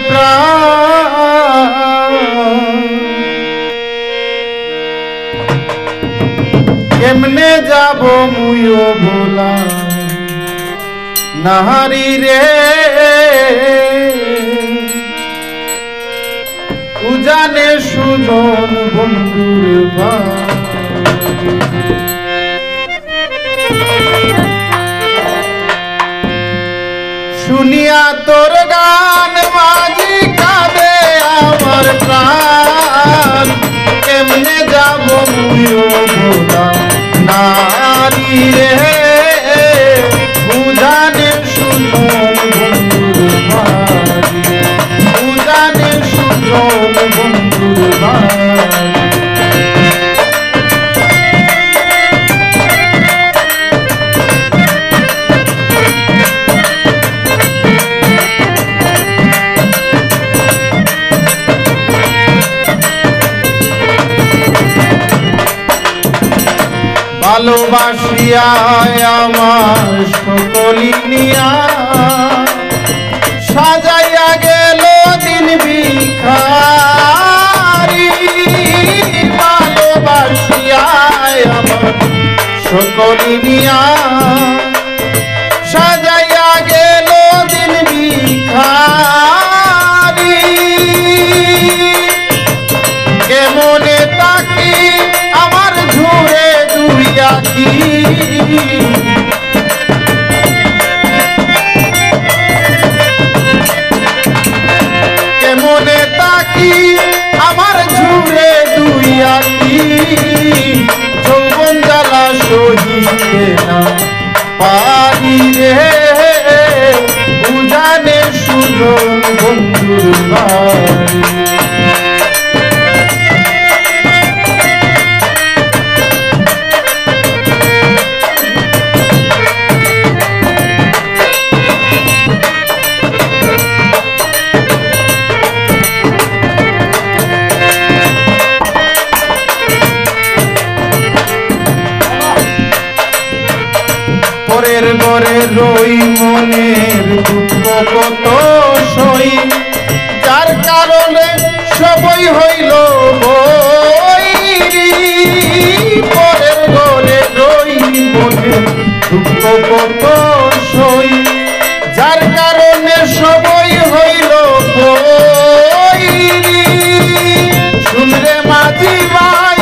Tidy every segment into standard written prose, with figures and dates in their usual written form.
প্রাণ কেমনে যাব মুইও ভোলা নাহারি রে উজানে সুজন বন্ধুর বাড়ি শুনিয়া তোর গান মাঝি কাঁদে আমার প্রাণ কেমনে যাব মুইও ভোলা নারী রে উজানে সুজন বন্ধুর বাড়ি উজানে সুজন বন্ধুর বাড়ি ভালোবাসিয়া আমার সকলি নিয়া সাজাইয়া গেল দিন ভিখারি ভালোবাসিয়া আমার সকলি নিয়া সাজাইয়া গেল দিন ভিখারি কেমনে তাকি আমার ঝুরে দুইয়াকি কেমনে তাকি আমার ঝুরে দুইয়াকি যৌবন জ্বালা সহিতে না পারি রে উজানে সুজন বন্ধুর বাড়ি পরের ঘরে রই মনের দুঃখ কত সই যার কারণে সবই হইল বৈরী পরের ঘরে রই মনের দুঃখ কত সই যার কারণে সবই হইল বৈরী শুনরে মাঝি ভাই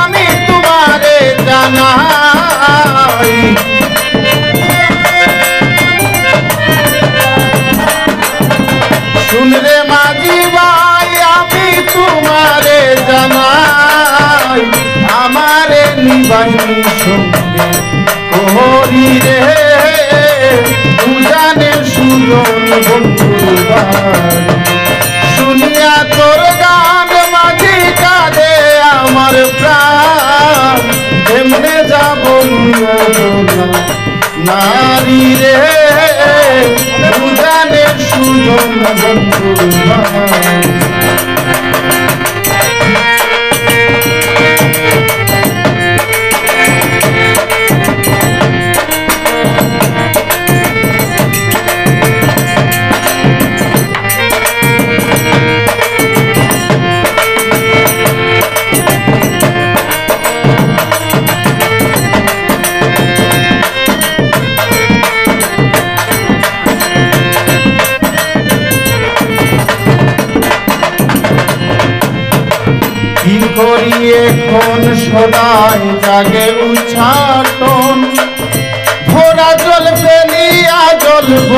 আমি তোমারে জানাই শুনরে মাঝি ভাই আমি তোমারে জানাই আমারে নিবাইনি সঙ্গে করি রে উজানে সুজন বন্ধুর বাড়ি শুনিয়া তোর গান মাঝি কাঁদে আমার প্রাণ কেমনে যাব নারী রে উজানে সুজন বন্ধুর বাড়ি করি এখন সদাই জাগে উচ্ছাটন ভরা জল ফেলিয়া জ্বলব